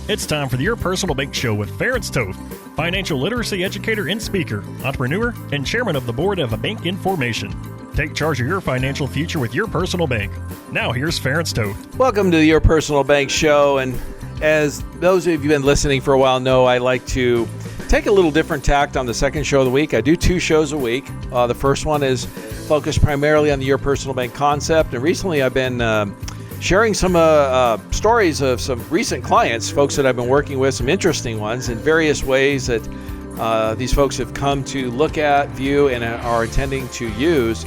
It's time for the Your Personal Bank Show with Ferenc Toth, financial literacy educator and speaker, entrepreneur, and chairman of the board of Bank Information. Take charge of your financial future with Your Personal Bank. Now here's Ferenc Toth. Welcome to the Your Personal Bank Show. And as those of you who've been listening for a while know, I like to take a little different tact on the second show of the week. I do 2 shows a week. The first one is focused primarily on the Your Personal Bank concept. And recently I've been sharing some stories of some recent clients, folks that I've been working with, some interesting ones in various ways that these folks have come to look at, view, and are intending to use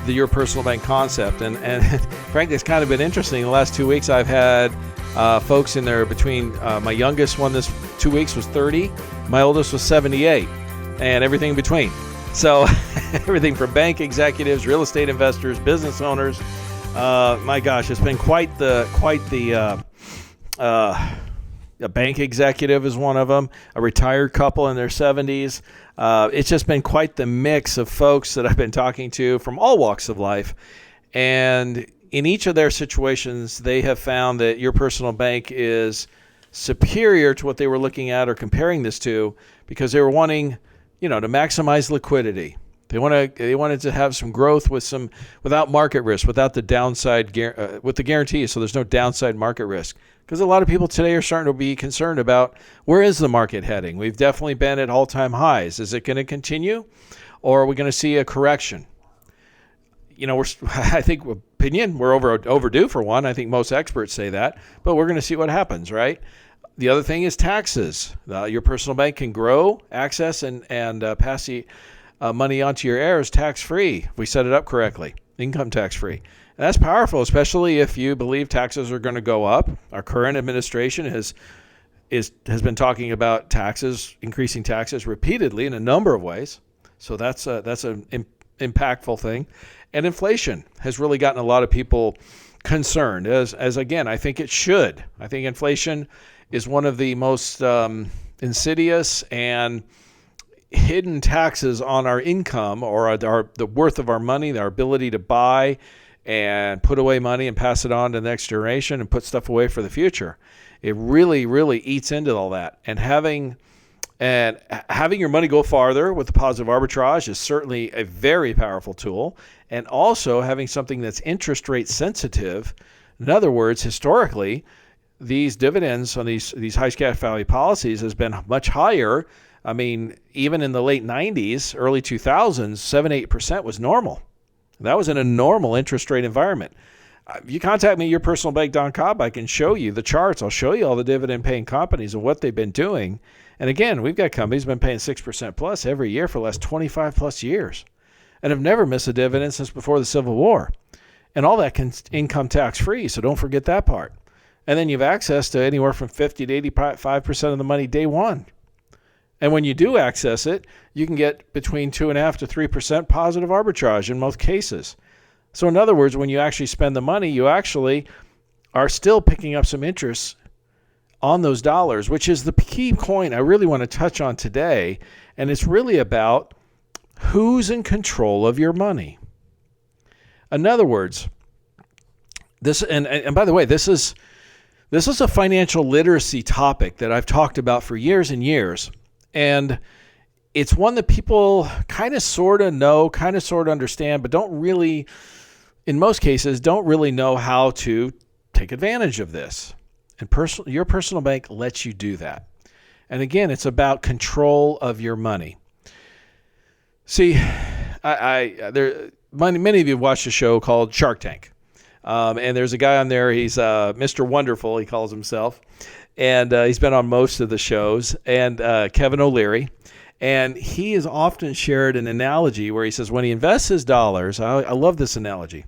the Your Personal Bank concept. And frankly, it's kind of been interesting. The last 2 weeks I've had folks in there between my youngest one this 2 weeks was 30, my oldest was 78, and everything in between. So everything from bank executives, real estate investors, business owners. My gosh, it's been quite the a bank executive is one of them, a retired couple in their 70s. It's just been quite the mix of folks that I've been talking to from all walks of life. And in each of their situations, they have found that Your Personal Bank is superior to what they were looking at or comparing this to, because they were wanting, to maximize liquidity. They wanted to have some growth without market risk, without the downside, with the guarantee, so there's no downside market risk. Because a lot of people today are starting to be concerned about where is the market heading. We've definitely been at all-time highs. Is it going to continue, or are we going to see a correction? I think we're overdue for one. I think most experts say that, but we're going to see what happens, right? The other thing is taxes. Your personal bank can grow, access, and pass the money onto your heirs tax-free if we set it up correctly, income tax-free. And that's powerful, especially if you believe taxes are going to go up. Our current administration has been talking about increasing taxes repeatedly in a number of ways. So that's an impactful thing. And inflation has really gotten a lot of people concerned, as again, I think it should. I think inflation is one of the most insidious and hidden taxes on our income, or the worth of our money, our ability to buy and put away money and pass it on to the next generation and put stuff away for the future. It really, really eats into all that. And having your money go farther with the positive arbitrage is certainly a very powerful tool. And also having something that's interest rate sensitive. In other words, historically, these dividends on these high cash value policies has been much higher. I mean, even in the late 90s, early 2000s, 7-8% was normal. That was in a normal interest rate environment. If you contact me at yourpersonalbank.com, I can show you the charts. I'll show you all the dividend-paying companies and what they've been doing. And again, we've got companies that have been paying 6% plus every year for the last 25 plus years and have never missed a dividend since before the Civil War. And all that income tax-free, so don't forget that part. And then you have access to anywhere from 50 to 85% of the money day one. And when you do access it, you can get between 2.5% to 3% positive arbitrage in most cases. So in other words, when you actually spend the money, you actually are still picking up some interest on those dollars, which is the key point I really want to touch on today. And it's really about who's in control of your money. In other words, this, and by the way, this is a financial literacy topic that I've talked about for years and years. And it's one that people kind of sort of know, kind of sort of understand, but don't really, in most cases, don't really know how to take advantage of this. And Your Personal Bank lets you do that. And again, it's about control of your money. See, many of you have watched a show called Shark Tank. And there's a guy on there, he's Mr. Wonderful, he calls himself. And he's been on most of the shows, and Kevin O'Leary. And he has often shared an analogy where he says when he invests his dollars, I love this analogy,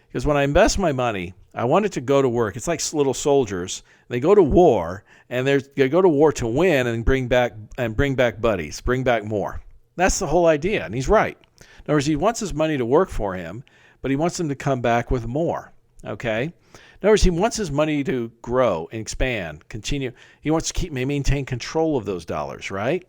because when I invest my money, I want it to go to work. It's like little soldiers. They go to war, and they go to war to win and bring back buddies, bring back more. That's the whole idea, and he's right. In other words, he wants his money to work for him, but he wants them to come back with more, okay? In other words, he wants his money to grow and expand, continue. He wants to maintain control of those dollars, right?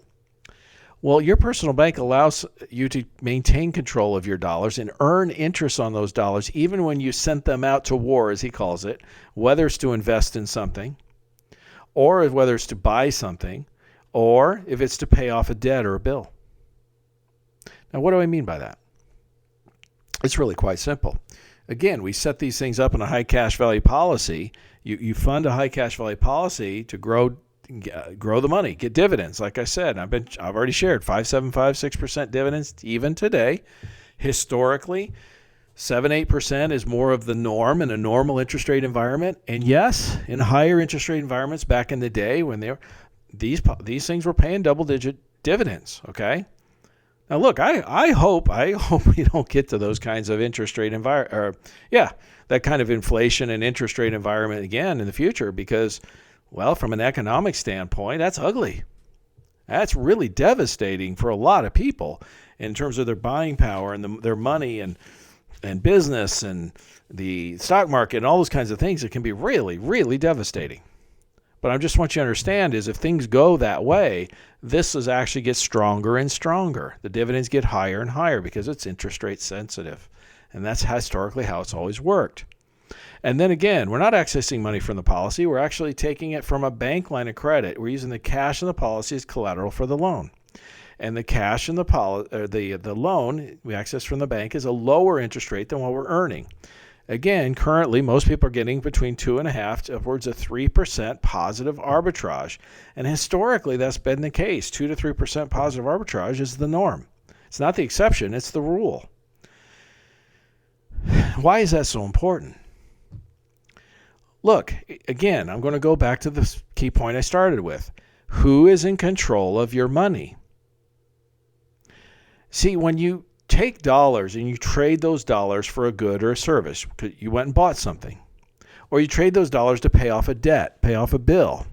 Well, Your Personal Bank allows you to maintain control of your dollars and earn interest on those dollars even when you sent them out to war, as he calls it, whether it's to invest in something or whether it's to buy something, or if it's to pay off a debt or a bill. Now, what do I mean by that? It's really quite simple. Again, we set these things up in a high cash value policy. You fund a high cash value policy to grow the money, get dividends. Like I said, I've already shared 5.75%, 6% dividends even today. Historically, 7-8% is more of the norm in a normal interest rate environment. And yes, in higher interest rate environments back in the day when these things were paying double-digit dividends. Okay. Now look, I hope we don't get to those kinds of interest rate that kind of inflation and interest rate environment again in the future, because, well, from an economic standpoint, that's ugly. That's really devastating for a lot of people in terms of their buying power and their money and business and the stock market and all those kinds of things. It can be really, really devastating. But I just want you to understand is if things go that way, this is actually gets stronger and stronger. The dividends get higher and higher because it's interest rate sensitive. And that's historically how it's always worked. And then again, we're not accessing money from the policy. We're actually taking it from a bank line of credit. We're using the cash in the policy as collateral for the loan. And the cash in the loan we access from the bank is a lower interest rate than what we're earning. Again, currently, most people are getting between 2.5% to upwards of 3% positive arbitrage. And historically, that's been the case. 2 to 3% positive arbitrage is the norm. It's not the exception, it's the rule. Why is that so important? Look, again, I'm going to go back to the key point I started with. Who is in control of your money? See, when you take dollars and you trade those dollars for a good or a service, you went and bought something, or you trade those dollars to pay off a debt, pay off a bill,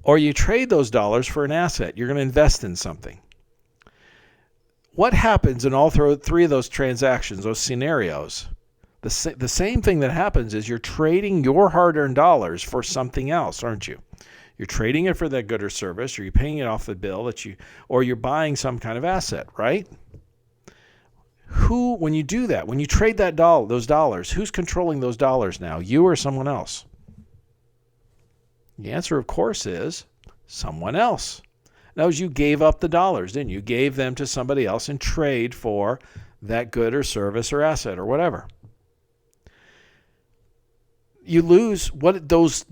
or you trade those dollars for an asset, you're going to invest in something. What happens in all three of those transactions, those scenarios? The same thing that happens is you're trading your hard-earned dollars for something else, aren't you? You're trading it for that good or service, or you're paying it off the bill or you're buying some kind of asset, right? When you do that, when you trade those dollars, who's controlling those dollars now, you or someone else? The answer, of course, is someone else. Now, you gave up the dollars, didn't you? You gave them to somebody else in trade for that good or service or asset or whatever. You lose those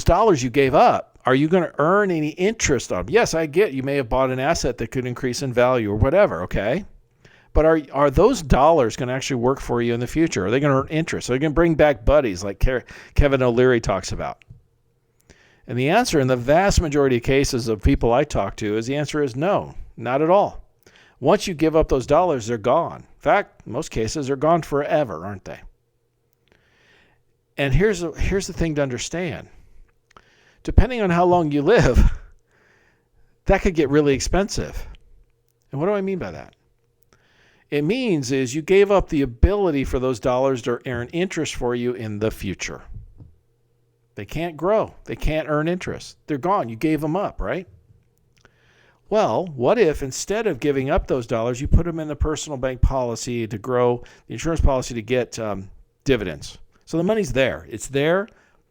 dollars you gave up. Are you going to earn any interest on them? Yes, I get you may have bought an asset that could increase in value or whatever, okay? But are those dollars going to actually work for you in the future? Are they going to earn interest? Are they going to bring back buddies like Kevin O'Leary talks about? And the answer in the vast majority of cases of people I talk to is the answer is no, not at all. Once you give up those dollars, they're gone. In fact, most cases are gone forever, aren't they? And here's the thing to understand. Depending on how long you live, that could get really expensive. And what do I mean by that? It means is you gave up the ability for those dollars to earn interest for you in the future. They can't grow. They can't earn interest. They're gone. You gave them up, right? Well, what if instead of giving up those dollars, you put them in the personal bank policy to grow, the insurance policy to get dividends? So the money's there. It's there.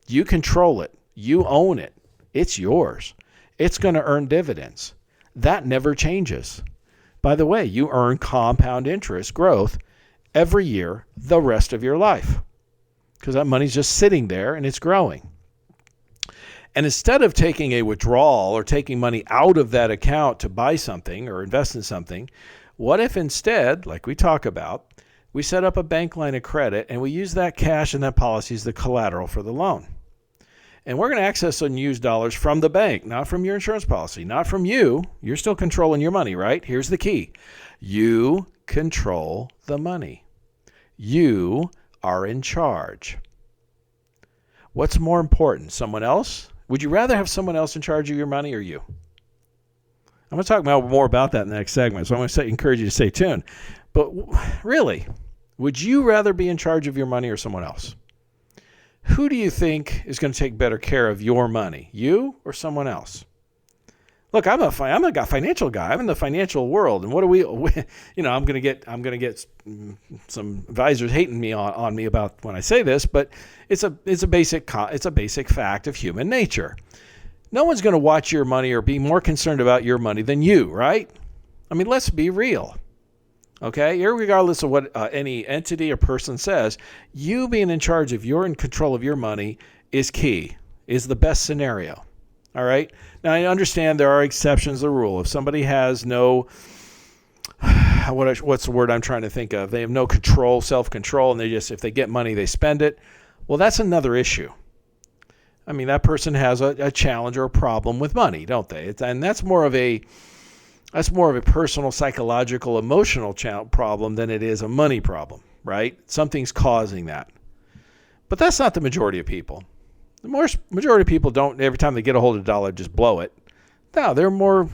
You control it. You own it. It's yours. It's going to earn dividends. That never changes. By the way, you earn compound interest growth every year the rest of your life because that money's just sitting there and it's growing. And instead of taking a withdrawal or taking money out of that account to buy something or invest in something, what if instead, like we talk about, we set up a bank line of credit and we use that cash and that policy as the collateral for the loan? And we're going to access unused dollars from the bank, not from your insurance policy, not from you. You're still controlling your money, right? Here's the key. You control the money. You are in charge. What's more important, someone else? Would you rather have someone else in charge of your money or you? I'm going to talk more about that in the next segment, so I'm going to encourage you to stay tuned. But really, would you rather be in charge of your money or someone else? Who do you think is going to take better care of your money, you or someone else? Look, I'm a financial guy. I'm in the financial world, and what do we I'm going to get some advisors hating me on me about when I say this, but it's a basic fact of human nature. No one's going to watch your money or be more concerned about your money than you, right? I mean, let's be real. Okay, irregardless of what any entity or person says, you being in charge of in control of your money is key, is the best scenario. All right. Now, I understand there are exceptions to the rule. If somebody has no, what's the word I'm trying to think of? They have no control, self-control, and if they get money, they spend it. Well, that's another issue. I mean, that person has a challenge or a problem with money, don't they? And that's more of a personal, psychological, emotional problem than it is a money problem, right? Something's causing that. But that's not the majority of people. The majority of people don't, every time they get a hold of a dollar, just blow it. No, they're more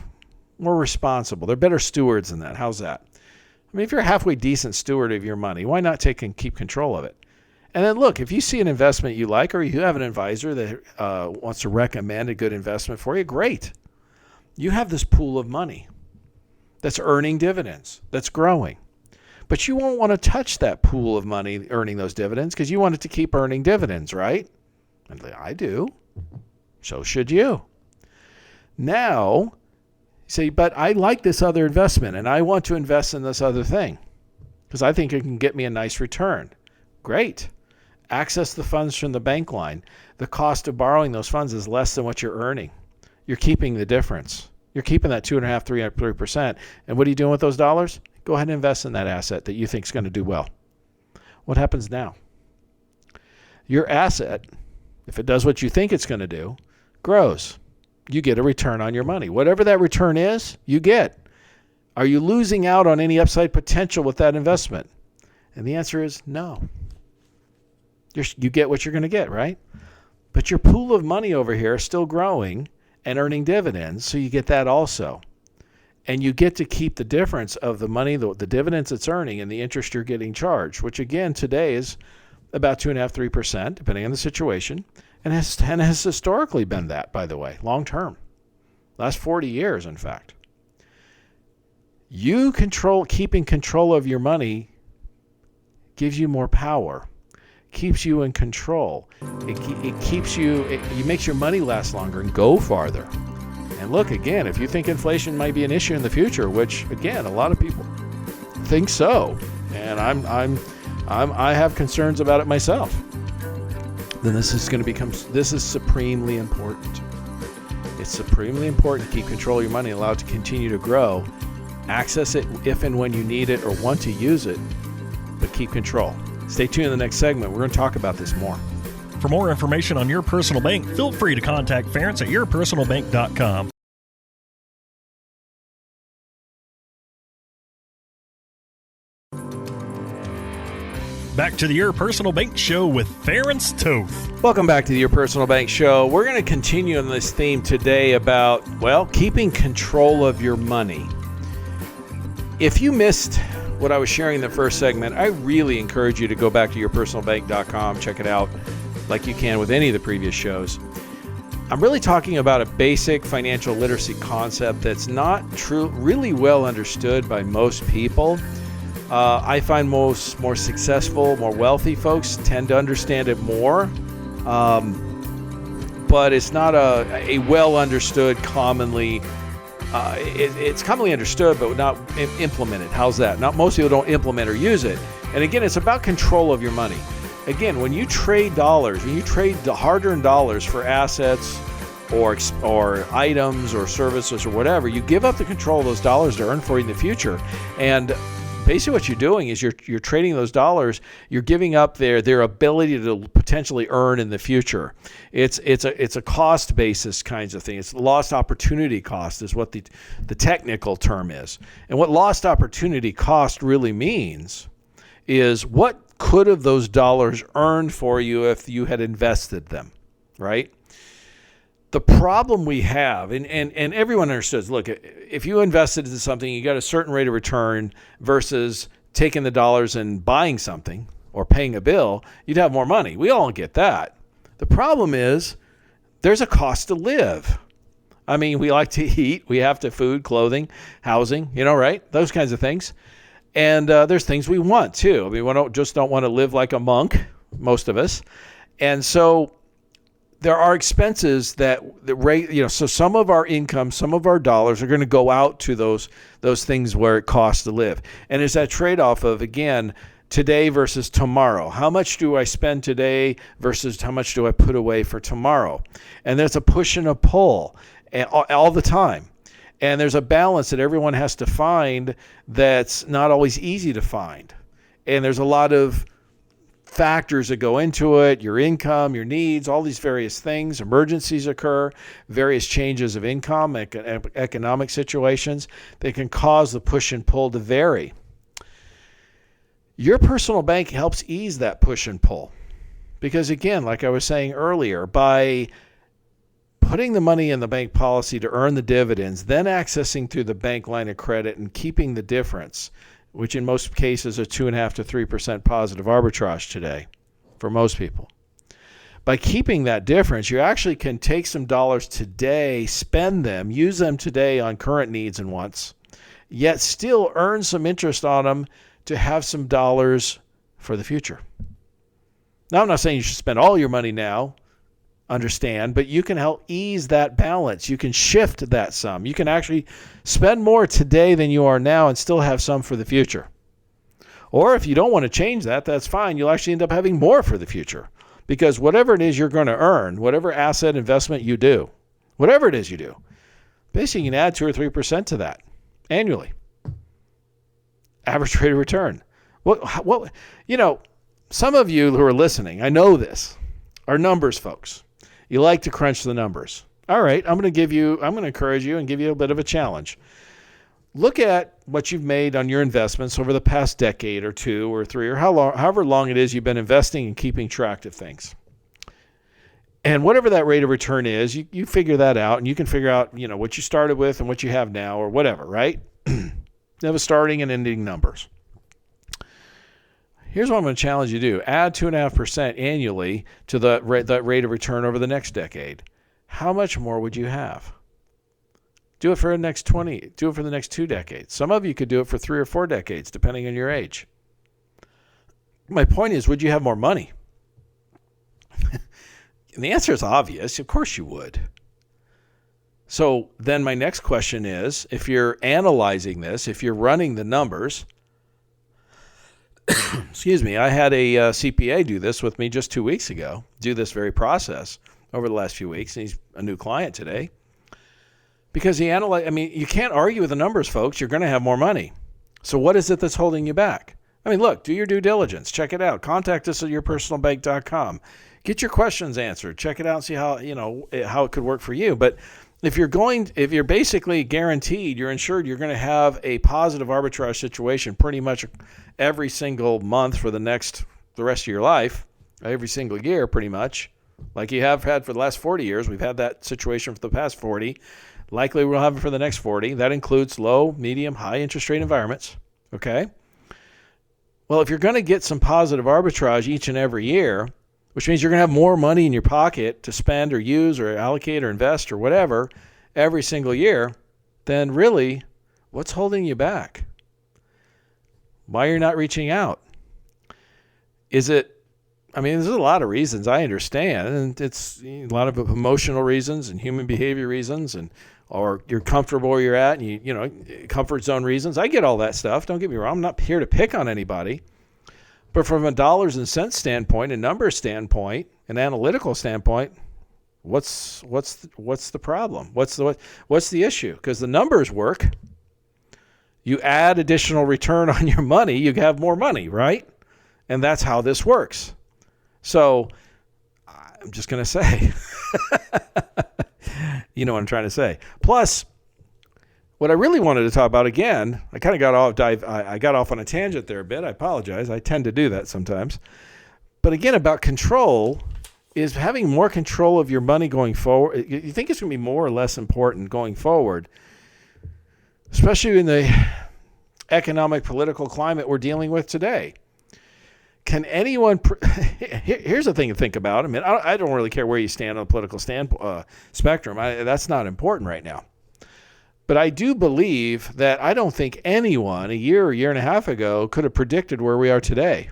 responsible. They're better stewards than that. How's that? I mean, if you're a halfway decent steward of your money, why not take and keep control of it? And then look, if you see an investment you like, or you have an advisor that wants to recommend a good investment for you, great. You have this pool of money that's earning dividends, that's growing. But you won't want to touch that pool of money earning those dividends because you want it to keep earning dividends, right? And I do. So should you. Now, you say, but I like this other investment and I want to invest in this other thing because I think it can get me a nice return. Great. Access the funds from the bank line. The cost of borrowing those funds is less than what you're earning. You're keeping the difference. You're keeping that 2.5%, 3%. And what are you doing with those dollars? Go ahead and invest in that asset that you think is going to do well. What happens now? Your asset, if it does what you think it's going to do, grows. You get a return on your money. Whatever that return is, you get. Are you losing out on any upside potential with that investment? And the answer is no. You get what you're going to get, right? But your pool of money over here is still growing and earning dividends, so you get that also. And you get to keep the difference of the money, the dividends it's earning, and the interest you're getting charged, which again today is about 2.5%, 3%, depending on the situation, and has historically been that, by the way, long term. Last 40 years, in fact. Keeping control of your money gives you more power, keeps you in control. It makes your money last longer and go farther. And look, again, if you think inflation might be an issue in the future, which again, a lot of people think so, and I have concerns about it myself, then this is supremely important. It's supremely important to keep control of your money, allow it to continue to grow, access it if and when you need it or want to use it, but keep control. Stay tuned in the next segment. We're going to talk about this more. For more information on Your Personal Bank, feel free to contact Ference at yourpersonalbank.com. Back to the Your Personal Bank Show with Ference Toth. Welcome back to the Your Personal Bank Show. We're going to continue on this theme today about, keeping control of your money. If you missed what I was sharing in the first segment, I really encourage you to go back to yourpersonalbank.com, check it out like you can with any of the previous shows. I'm really talking about a basic financial literacy concept that's not really well understood by most people. I find more successful, more wealthy folks tend to understand it more, but it's not a well understood, commonly. It's commonly understood, but not implemented. How's that? Not most people don't implement or use it. And again, it's about control of your money. Again, when you trade dollars, when you trade the hard-earned dollars for assets or items or services or whatever, you give up the control of those dollars to earn for you in the future. And basically what you're doing is you're trading those dollars, you're giving up their ability to potentially earn in the future. It's a cost basis kinds of thing. It's lost opportunity cost is what the technical term is. And what lost opportunity cost really means is what could have those dollars earned for you if you had invested them, right? The problem we have, and everyone understands, look, if you invested in something, you got a certain rate of return versus taking the dollars and buying something or paying a bill, you'd have more money. We all get that. The problem is there's a cost to live. I mean, we like to eat. We have to food, clothing, housing, right? Those kinds of things. And there's things we want too. I mean, we don't want to live like a monk, most of us. And so there are expenses that so some of our income, some of our dollars are going to go out to those things where it costs to live. And it's that trade-off of, again, today versus tomorrow. How much do I spend today versus how much do I put away for tomorrow? And there's a push and a pull all the time. And there's a balance that everyone has to find that's not always easy to find. And there's a lot of factors that go into it, your income, your needs, all these various things. Emergencies occur, various changes of income, economic situations. They can cause the push and pull to vary. Your personal bank helps ease that push and pull. Because again, like I was saying earlier, by putting the money in the bank policy to earn the dividends, then accessing through the bank line of credit and keeping the difference, which in most cases are 2.5% to 3% positive arbitrage today for most people. By keeping that difference, you actually can take some dollars today, spend them, use them today on current needs and wants, yet still earn some interest on them to have some dollars for the future. Now, I'm not saying you should spend all your money now, understand, but you can help ease that balance. You can shift that sum. You can actually spend more today than you are now and still have some for the future. Or if you don't want to change that, that's fine. You'll actually end up having more for the future, because whatever it is you're going to earn, whatever asset investment you do, whatever it is you do, basically you can add 2 or 3% to that annually. Average rate of return. What some of you who are listening, I know this, are numbers folks. You like to crunch the numbers. All right, I'm going to encourage you and give you a bit of a challenge. Look at what you've made on your investments over the past decade or 2 or 3 or however long it is you've been investing and keeping track of things. And whatever that rate of return is, you figure that out, and you can figure out, what you started with and what you have now or whatever, right? You have a starting and ending numbers. Here's what I'm going to challenge you to do. Add 2.5% annually to that rate of return over the next decade. How much more would you have? Do it for the next 20. Do it for the next 2 decades. Some of you could do it for 3 or 4 decades, depending on your age. My point is, would you have more money? And the answer is obvious. Of course you would. So then my next question is, if you're analyzing this, if you're running the numbers, excuse me, I had a CPA do this with me just 2 weeks ago, do this very process over the last few weeks, and he's a new client today. Because he analyzed, you can't argue with the numbers, folks. You're going to have more money. So what is it that's holding you back? Look, do your due diligence. Check it out. Contact us at yourpersonalbank.com. Get your questions answered. Check it out and see how it could work for you. But if you're basically guaranteed, you're insured, you're going to have a positive arbitrage situation pretty much every single month for the rest of your life, every single year pretty much, like you have had for the last 40 years. We've had that situation for the past 40. Likely we'll have it for the next 40. That includes low, medium, high interest rate environments. Okay? Well, if you're going to get some positive arbitrage each and every year, which means you're going to have more money in your pocket to spend or use or allocate or invest or whatever every single year, then really, what's holding you back? Why you're not reaching out? There's a lot of reasons, I understand, and it's a lot of emotional reasons and human behavior reasons, or you're comfortable where you're at, and comfort zone reasons. I get all that stuff. Don't get me wrong. I'm not here to pick on anybody. But from a dollars and cents standpoint, a numbers standpoint, an analytical standpoint, what's the problem? What's the issue? Because the numbers work. You add additional return on your money, you have more money, right? And that's how this works. So I'm just going to say, you know what I'm trying to say. Plus, what I really wanted to talk about, again, I kind of got off on a tangent there a bit. I apologize. I tend to do that sometimes. But again, about control is having more control of your money going forward. You think it's going to be more or less important going forward, especially in the economic, political climate we're dealing with today. Can anyone here's the thing to think about. I don't really care where you stand on the political spectrum. That's not important right now. But I do believe that I don't think anyone a year and a half ago could have predicted where we are today.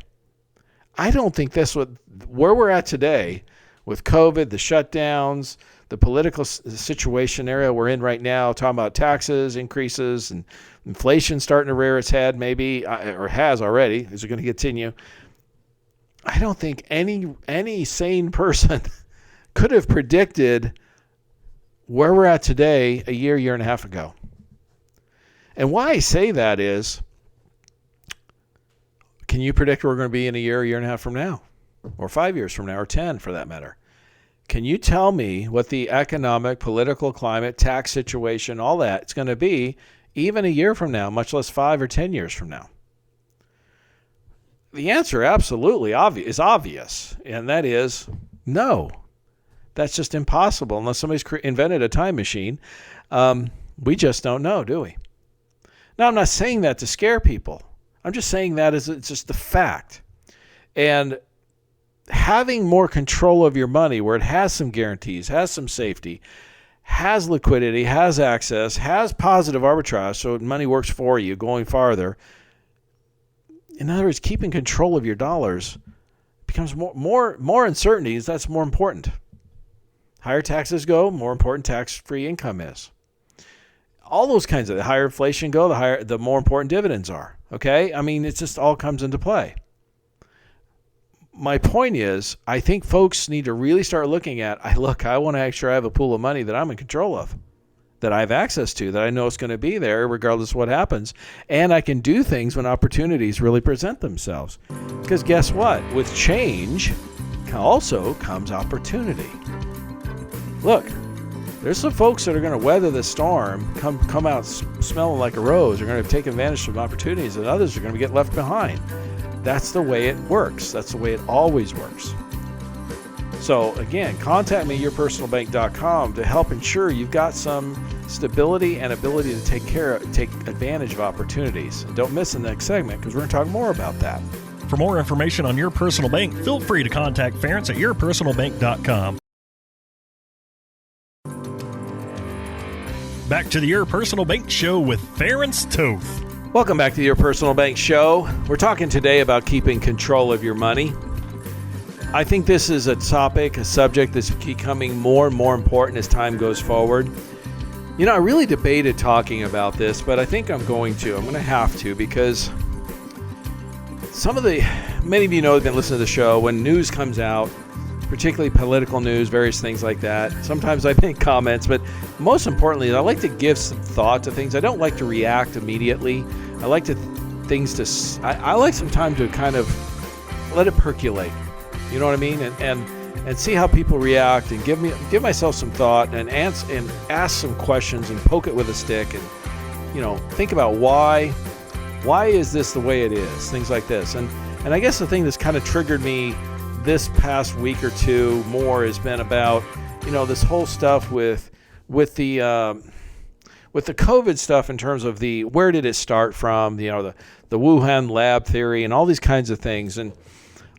I don't think where we're at today with COVID, the shutdowns, the political situation area we're in right now, talking about taxes increases and inflation starting to rear its head, maybe, or has already. Is it going to continue? I don't think any sane person could have predicted where we're at today a year and a half ago. And why I say that is, can you predict where we're going to be in a year and a half from now? Or 5 years from now, or 10 for that matter? Can you tell me what the economic, political climate, tax situation, all that is going to be even a year from now, much less 5 or 10 years from now? The answer absolutely is obvious, and that is no. That's just impossible unless somebody's invented a time machine. We just don't know, do we? Now, I'm not saying that to scare people. I'm just saying that as it's just the fact. And having more control of your money where it has some guarantees, has some safety, has liquidity, has access, has positive arbitrage, so money works for you going farther. In other words, keeping control of your dollars becomes more uncertainties. That's more important. Higher taxes go, more important tax-free income is. All those kinds of, the higher inflation go, the more important dividends are. Okay? I mean, it just all comes into play. My point is, I think folks need to really start looking at, I want to make sure I have a pool of money that I'm in control of, that I have access to, that I know it's going to be there regardless of what happens. And I can do things when opportunities really present themselves. Because guess what? With change also comes opportunity. Look, there's some folks that are going to weather the storm, come out smelling like a rose, are going to take advantage of opportunities, and others are going to get left behind. That's the way it works. That's the way it always works. So again, contact me, yourpersonalbank.com, to help ensure you've got some stability and ability to take advantage of opportunities. And don't miss the next segment, because we're going to talk more about that. For more information on Your Personal Bank, feel free to contact Ference at yourpersonalbank.com. Back to the Your Personal Bank Show with Ference Toth. Welcome back to Your Personal Bank Show. We're talking today about keeping control of your money. I think this is a subject that's becoming more and more important as time goes forward. You know, I really debated talking about this, but I think I'm going to have to, because many of you know, have been listening to the show, when news comes out, particularly political news, various things like that. Sometimes I make comments, but most importantly, I like to give some thought to things. I don't like to react immediately. I like I like some time to kind of let it percolate. You know what I mean? And see how people react, and give myself some thought, and ask some questions, and poke it with a stick, and think about why is this the way it is? Things like this. And I guess the thing that's kind of triggered me this past week or two more has been about, this whole stuff with the COVID stuff, in terms of where did it start from, the Wuhan lab theory and all these kinds of things. And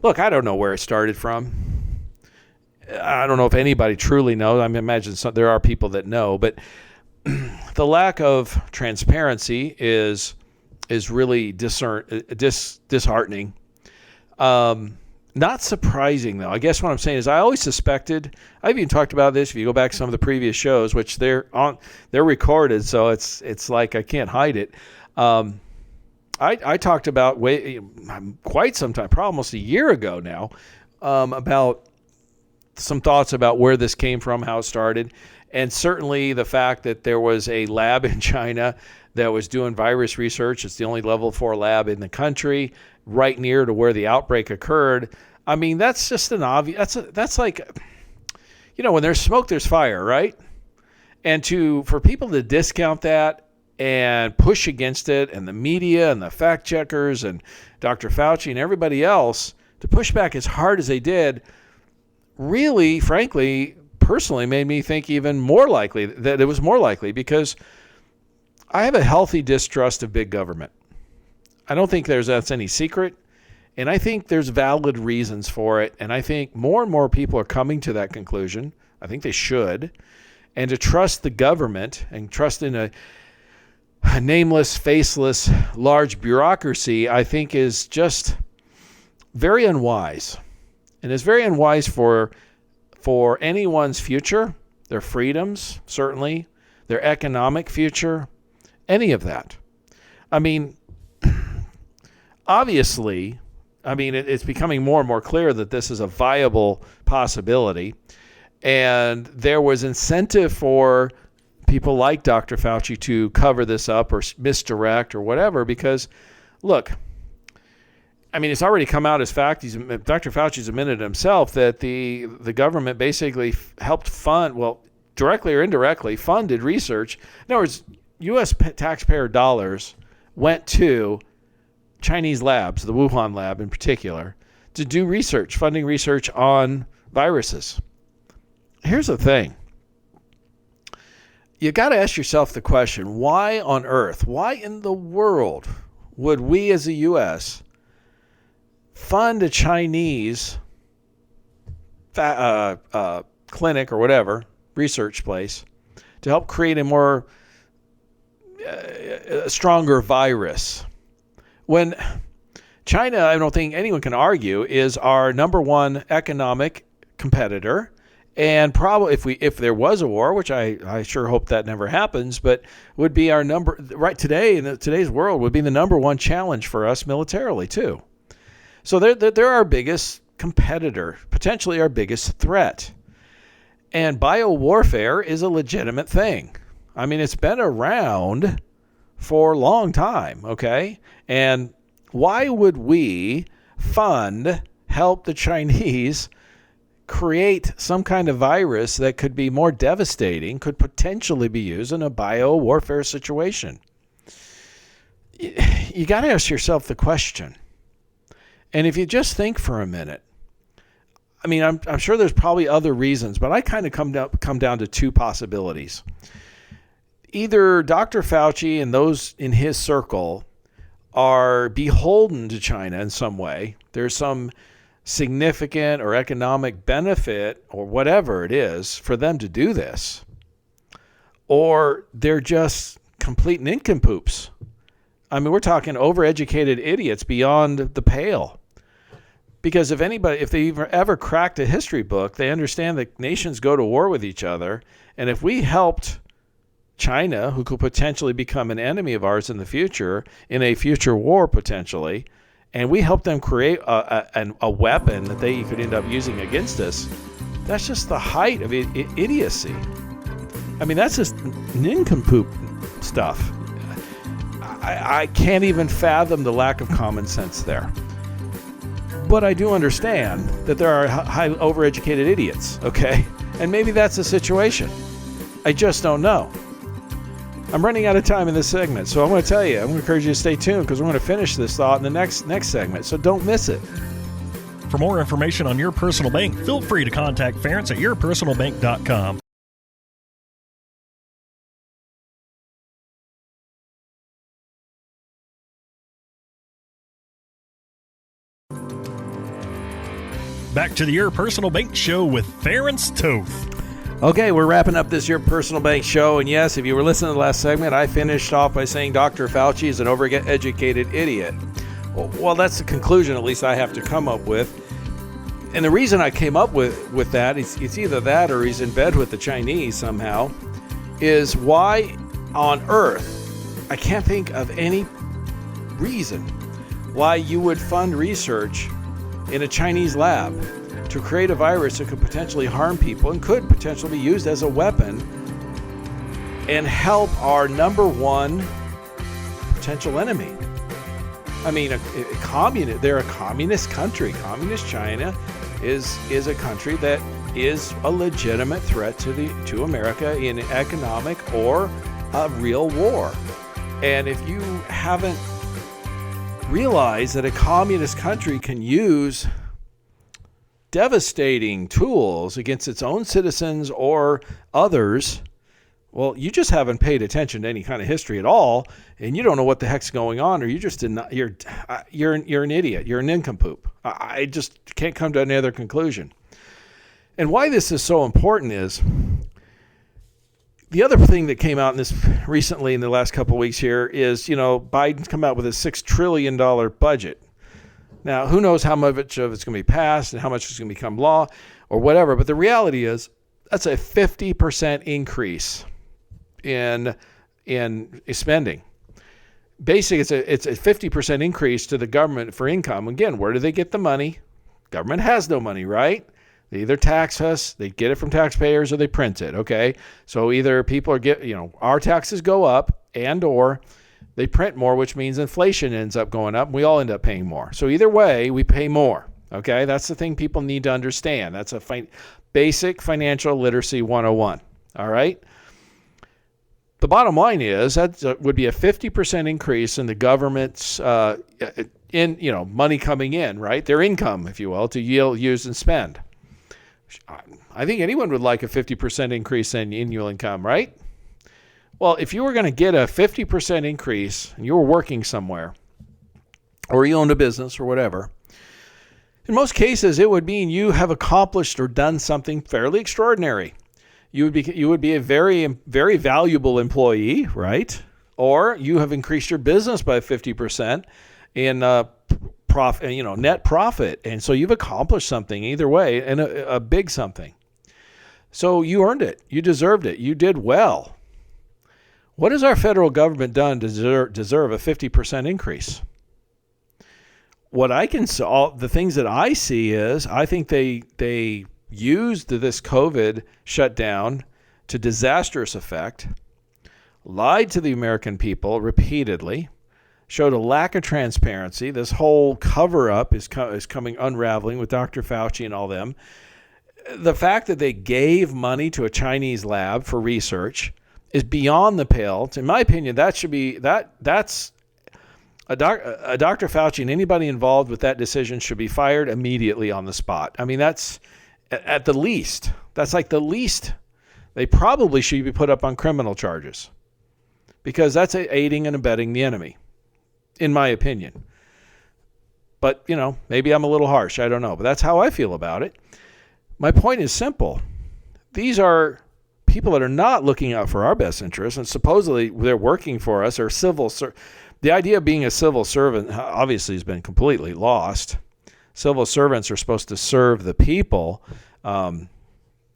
look, I don't know where it started from. I don't know if anybody truly knows. I imagine there are people that know, but the lack of transparency is really disheartening. Not surprising, though. I guess what I'm saying is, I always suspected. I've even talked about this. If you go back to some of the previous shows, which they're recorded, so it's like I can't hide it. I talked about quite some time, probably almost a year ago now, about some thoughts about where this came from, how it started, and certainly the fact that there was a lab in China that was doing virus research. It's the only level 4 lab in the country, right near to where the outbreak occurred. I mean, that's just an obvious. That's like, when there's smoke, there's fire, right? And for people to discount that and push against it, and the media and the fact checkers and Dr. Fauci and everybody else to push back as hard as they did, really, frankly, personally made me think even more likely that it was more likely, because I have a healthy distrust of big government. I don't think that's any secret, and I think there's valid reasons for it, and I think more and more people are coming to that conclusion. I think they should. And to trust the government and trust in a nameless, faceless, large bureaucracy, I think is just very unwise. And it's very unwise for for anyone's future, their freedoms, certainly, their economic future, any of that. I mean, obviously, it's becoming more and more clear that this is a viable possibility. And there was incentive for people like Dr. Fauci to cover this up or misdirect or whatever, because, look, it's already come out as fact. Dr. Fauci's admitted himself that the government basically helped fund, well, directly or indirectly, funded research. In other words, U.S. taxpayer dollars went to Chinese labs, the Wuhan lab in particular, to do research, funding research on viruses. Here's the thing. You got to ask yourself the question, why on earth, why in the world would we as a U.S. fund a Chinese clinic or whatever, research place, to help create a stronger virus? When China, I don't think anyone can argue, is our number one economic competitor. And probably if there was a war, which I sure hope that never happens, but would be our right today in today's world would be the number one challenge for us militarily too. So they're our biggest competitor, potentially our biggest threat. And biowarfare is a legitimate thing. It's been around for a long time, okay? And why would we help the Chinese create some kind of virus that could be more devastating, could potentially be used in a biowarfare situation? You got to ask yourself the question. And if you just think for a minute, I'm sure there's probably other reasons, but I kind of come down to two possibilities. Either Dr. Fauci and those in his circle are beholden to China in some way. There's some significant or economic benefit or whatever it is for them to do this. Or they're just complete nincompoops. We're talking overeducated idiots beyond the pale. Because if they ever cracked a history book, they understand that nations go to war with each other. And if we helped China, who could potentially become an enemy of ours in the future, in a future war potentially, and we help them create a weapon that they could end up using against us, that's just the height of idiocy. That's just nincompoop stuff. I can't even fathom the lack of common sense there. But I do understand that there are high overeducated idiots, okay? And maybe that's the situation. I just don't know. I'm running out of time in this segment, so I'm going to tell you, I'm going to encourage you to stay tuned because we're going to finish this thought in the next segment, so don't miss it. For more information on Your Personal Bank, feel free to contact Ference at yourpersonalbank.com. Back to the Your Personal Bank Show with Ference Toth. Okay, we're wrapping up this Your Personal Bank Show, and yes, if you were listening to the last segment, I finished off by saying Dr. Fauci is an overeducated idiot. Well, that's the conclusion at least I have to come up with. And the reason I came up with that, it's either that or he's in bed with the Chinese somehow, is why on earth, I can't think of any reason why you would fund research in a Chinese lab to create a virus that could potentially harm people and could potentially be used as a weapon and help our number one potential enemy. They're a communist country. Communist China is a country that is a legitimate threat to America in economic or a real war. And if you haven't realized that a communist country can use devastating tools against its own citizens or others, well, you just haven't paid attention to any kind of history at all, and you don't know what the heck's going on, or you're an idiot. You're a nincompoop. I just can't come to any other conclusion. And why this is so important is the other thing that came out in this recently in the last couple of weeks here is, Biden's come out with a $6 trillion budget. Now, who knows how much of it's going to be passed and how much is going to become law, or whatever. But the reality is that's a 50% increase in spending. Basically, it's a 50% increase to the government for income. Again, where do they get the money? Government has no money, right? They either tax us, they get it from taxpayers, or they print it, okay? So either people our taxes go up, and or they print more, which means inflation ends up going up, and we all end up paying more. So either way, we pay more, okay? That's the thing people need to understand. That's a basic financial literacy 101, all right? The bottom line is that would be a 50% increase in the government's money coming in, right? Their income, if you will, to yield, use, and spend. I think anyone would like a 50% increase in annual income, right? Well, if you were going to get a 50% increase and you were working somewhere or you owned a business or whatever, in most cases it would mean you have accomplished or done something fairly extraordinary. You would be a very, very valuable employee, right? Or you have increased your business by 50% in net profit. And so you've accomplished something either way, and a big something. So you earned it. You deserved it. You did well. What has our federal government done to deserve a 50% increase? What I can see, the things that I see is, I think they used this COVID shutdown to disastrous effect, lied to the American people repeatedly, showed a lack of transparency. This whole cover-up is coming unraveling with Dr. Fauci and all them. The fact that they gave money to a Chinese lab for research is beyond the pale. In my opinion, that's a Dr. Fauci and anybody involved with that decision should be fired immediately on the spot. I mean, that's at the least. That's like the least. They probably should be put up on criminal charges because that's aiding and abetting the enemy, in my opinion. But, maybe I'm a little harsh. I don't know. But that's how I feel about it. My point is simple. These are people that are not looking out for our best interests, and supposedly they're working for us, or the idea of being a civil servant obviously has been completely lost. Civil servants are supposed to serve the people.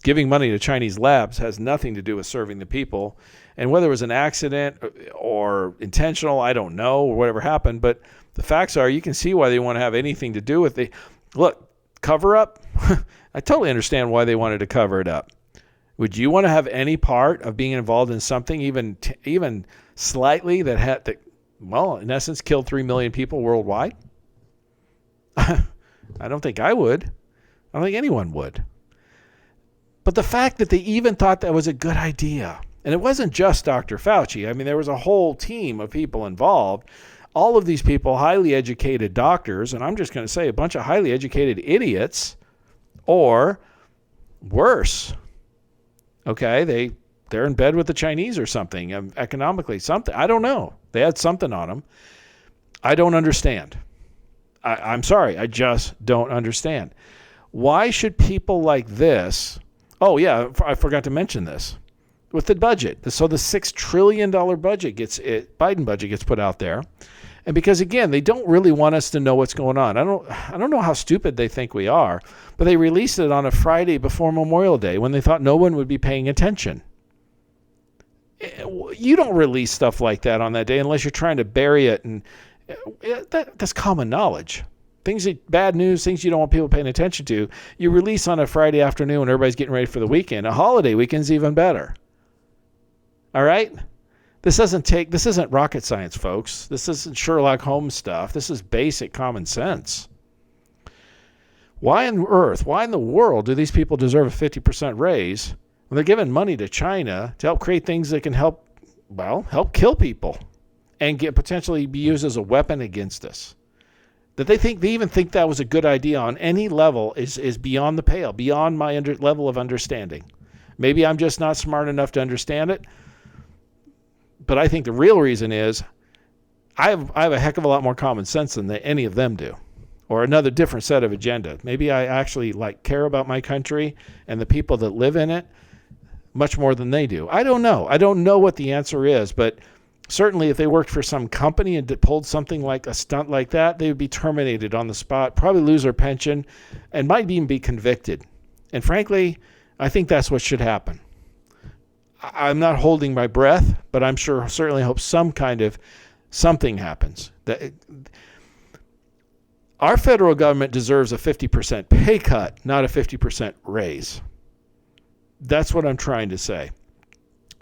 Giving money to Chinese labs has nothing to do with serving the people. And whether it was an accident or intentional, I don't know, or whatever happened. But the facts are, you can see why they want to have anything to do with cover up. I totally understand why they wanted to cover it up. Would you want to have any part of being involved in something even slightly that in essence, killed 3 million people worldwide? I don't think I would. I don't think anyone would. But the fact that they even thought that was a good idea, and it wasn't just Dr. Fauci. I mean, there was a whole team of people involved. All of these people, highly educated doctors, and I'm just going to say a bunch of highly educated idiots, or worse. Okay, they're in bed with the Chinese or something, economically, something. I don't know. They had something on them. I don't understand. I'm sorry. I just don't understand. Why should people like this? Oh, yeah, I forgot to mention this. With the budget. So the $6 trillion Biden budget gets put out there. And because, again, they don't really want us to know what's going on. I don't know how stupid they think we are, but they released it on a Friday before Memorial Day when they thought no one would be paying attention. You don't release stuff like that on that day unless you're trying to bury it, and that's common knowledge. Bad news, things you don't want people paying attention to, you release on a Friday afternoon when everybody's getting ready for the weekend. A holiday weekend's even better. All right? This isn't rocket science, folks. This isn't Sherlock Holmes stuff. This is basic common sense. Why in the world do these people deserve a 50% raise when they're giving money to China to help create things that can help kill people and potentially be used as a weapon against us? That they even think that was a good idea on any level is beyond the pale, beyond my level of understanding. Maybe I'm just not smart enough to understand it. But I think the real reason is I have a heck of a lot more common sense than any of them do, or another different set of agenda. Maybe I actually care about my country and the people that live in it much more than they do. I don't know. I don't know what the answer is, but certainly if they worked for some company and pulled something like a stunt like that, they would be terminated on the spot, probably lose their pension, and might even be convicted. And frankly, I think that's what should happen. I'm not holding my breath, but I'm certainly hope something happens. Our federal government deserves a 50% pay cut, not a 50% raise. That's what I'm trying to say.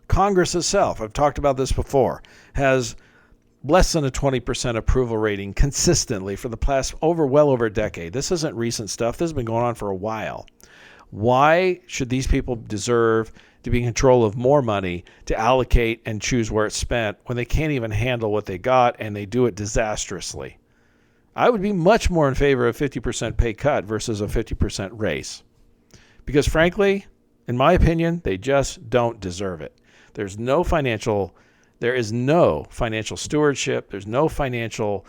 Congress itself, I've talked about this before, has less than a 20% approval rating consistently for the past well over a decade. This isn't recent stuff. This has been going on for a while. Why should these people deserve to be in control of more money to allocate and choose where it's spent when they can't even handle what they got and they do it disastrously? I would be much more in favor of 50% pay cut versus a 50% raise. Because frankly, in my opinion, they just don't deserve it. There is no financial stewardship. There's no financial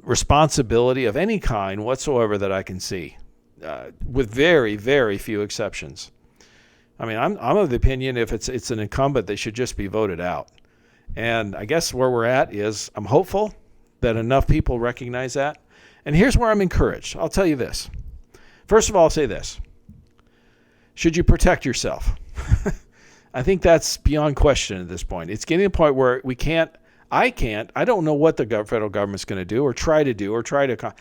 responsibility of any kind whatsoever that I can see, with very, very few exceptions. I mean, I'm of the opinion if it's an incumbent, they should just be voted out. And I guess where we're at is I'm hopeful that enough people recognize that. And here's where I'm encouraged. I'll tell you this. First of all, I'll say this. Should you protect yourself? I think that's beyond question at this point. It's getting to the point where I don't know what the federal government's going to do or try to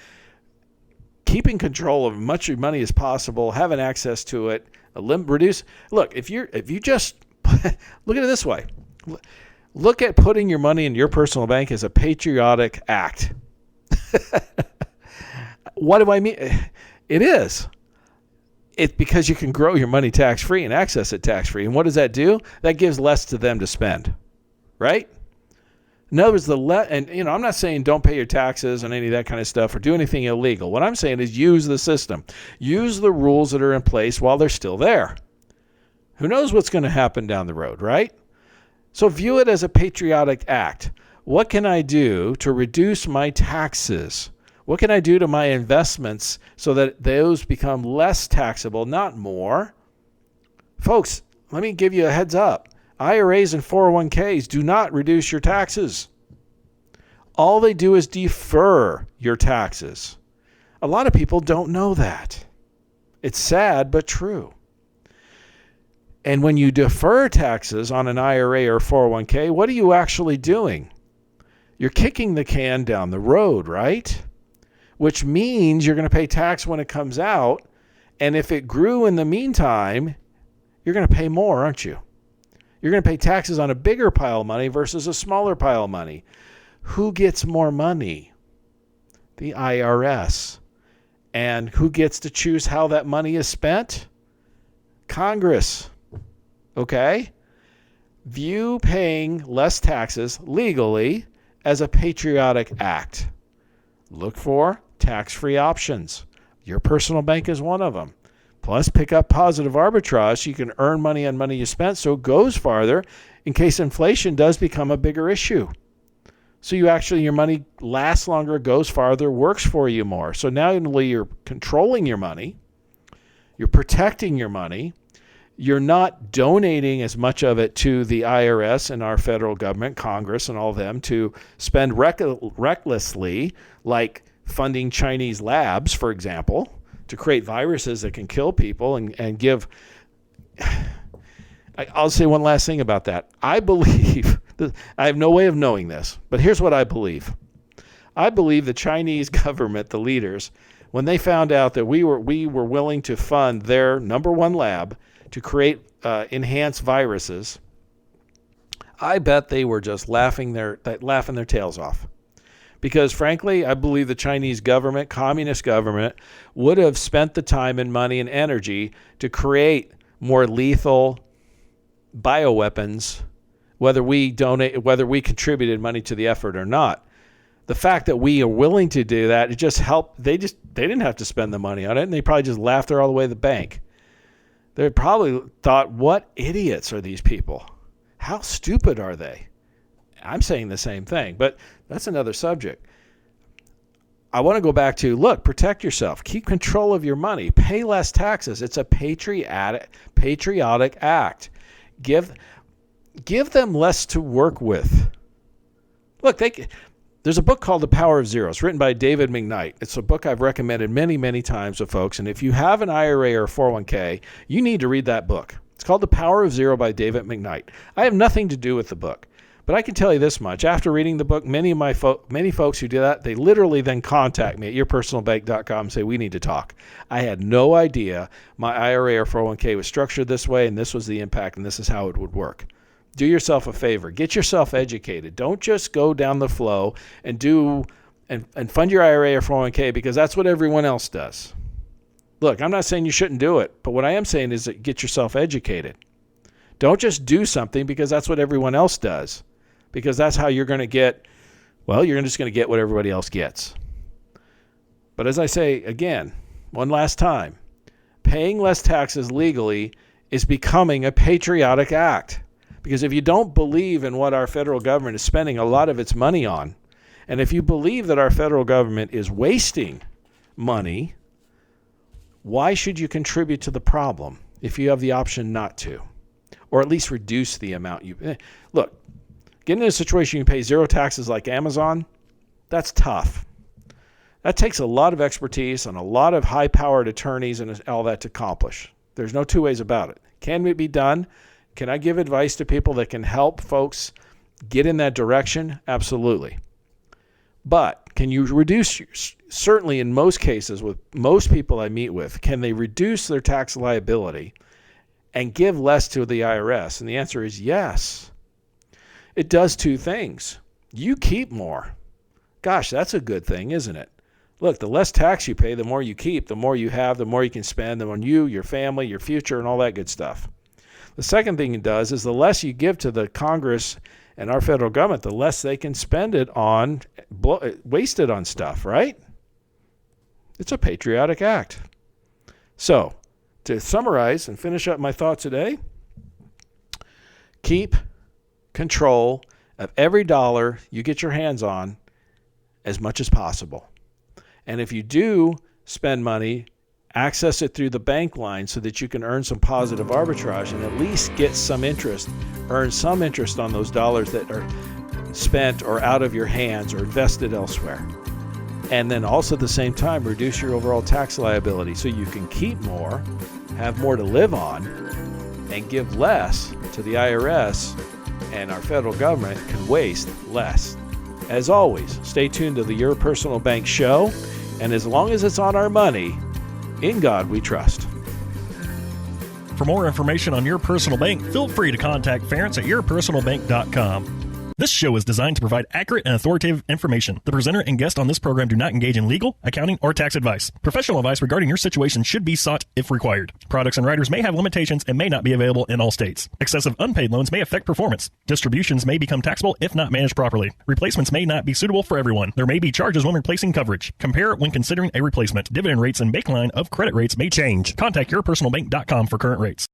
keeping control of as much money as possible, having access to it, reduce. Look, if you just look at it this way. Look at putting your money in your personal bank as a patriotic act. What do I mean? It is. It's because you can grow your money tax-free and access it tax-free. And what does that do? That gives less to them to spend, right? In other words, I'm not saying don't pay your taxes and any of that kind of stuff or do anything illegal. What I'm saying is use the system. Use the rules that are in place while they're still there. Who knows what's going to happen down the road, right? So view it as a patriotic act. What can I do to reduce my taxes? What can I do to my investments so that those become less taxable, not more? Folks, let me give you a heads up. IRAs and 401ks do not reduce your taxes. All they do is defer your taxes. A lot of people don't know that. It's sad, but true. And when you defer taxes on an IRA or 401k, what are you actually doing? You're kicking the can down the road, right? Which means you're going to pay tax when it comes out. And if it grew in the meantime, you're going to pay more, aren't you? You're going to pay taxes on a bigger pile of money versus a smaller pile of money. Who gets more money? The IRS. And who gets to choose how that money is spent? Congress. Okay? View paying less taxes legally as a patriotic act. Look for tax-free options. Your personal bank is one of them. Plus, pick up positive arbitrage so you can earn money on money you spent so it goes farther in case inflation does become a bigger issue. So your money lasts longer, goes farther, works for you more. So now not only you're controlling your money, you're protecting your money, you're not donating as much of it to the IRS and our federal government, Congress and all of them to spend recklessly, like funding Chinese labs, for example, to create viruses that can kill people and give. I'll say one last thing about that. I believe, I have no way of knowing this, but here's what I believe. I believe the Chinese government, the leaders, when they found out that we were willing to fund their number one lab to create enhanced viruses, I bet they were just laughing their tails off. Because frankly, I believe the Chinese government, communist government, would have spent the time and money and energy to create more lethal bioweapons, whether we contributed money to the effort or not. The fact that we are willing to do that, it just helped. They didn't have to spend the money on it, and they probably just laughed there all the way to the bank. They probably thought, what idiots are these people? How stupid are they? I'm saying the same thing, but that's another subject. I want to go back to, look, protect yourself. Keep control of your money. Pay less taxes. It's a patriotic act. Give them less to work with. Look, There's a book called The Power of Zero. It's written by David McKnight. It's a book I've recommended many, many times to folks. And if you have an IRA or 401k, you need to read that book. It's called The Power of Zero by David McKnight. I have nothing to do with the book, but I can tell you this much. After reading the book, many folks who do that, they literally then contact me at yourpersonalbank.com and say, we need to talk. I had no idea my IRA or 401k was structured this way, and this was the impact, and this is how it would work. Do yourself a favor. Get yourself educated. Don't just go down the flow and fund your IRA or 401k because that's what everyone else does. Look, I'm not saying you shouldn't do it, but what I am saying is that get yourself educated. Don't just do something because that's what everyone else does, because that's how you're going to get, well, you're just going to get what everybody else gets. But as I say, again, one last time, paying less taxes legally is becoming a patriotic act. Because if you don't believe in what our federal government is spending a lot of its money on, and if you believe that our federal government is wasting money, why should you contribute to the problem if you have the option not to? Or at least reduce the amount you... Look, getting in a situation you can pay zero taxes like Amazon, that's tough. That takes a lot of expertise and a lot of high-powered attorneys and all that to accomplish. There's no two ways about it. Can it be done? Can I give advice to people that can help folks get in that direction? Absolutely. But can you reduce, certainly in most cases with most people I meet with, can they reduce their tax liability and give less to the IRS? And the answer is yes. It does two things. You keep more. Gosh, that's a good thing, isn't it? Look, the less tax you pay, the more you keep, the more you have, the more you can spend on you, your family, your future, and all that good stuff. The second thing it does is the less you give to the Congress and our federal government, the less they can spend it on, waste it on stuff, right? It's a patriotic act. So, to summarize and finish up my thoughts today, keep control of every dollar you get your hands on as much as possible. And if you do spend money, access it through the bank line so that you can earn some positive arbitrage and at least get some interest, earn some interest on those dollars that are spent or out of your hands or invested elsewhere. And then also at the same time, reduce your overall tax liability so you can keep more, have more to live on, and give less to the IRS, and our federal government can waste less. As always, stay tuned to the Your Personal Bank show, and as long as it's on our money, in God we trust. For more information on Your Personal Bank, feel free to contact Ference at yourpersonalbank.com. This show is designed to provide accurate and authoritative information. The presenter and guest on this program do not engage in legal, accounting, or tax advice. Professional advice regarding your situation should be sought if required. Products and riders may have limitations and may not be available in all states. Excessive unpaid loans may affect performance. Distributions may become taxable if not managed properly. Replacements may not be suitable for everyone. There may be charges when replacing coverage. Compare when considering a replacement. Dividend rates and baseline of credit rates may change. Contact yourpersonalbank.com for current rates.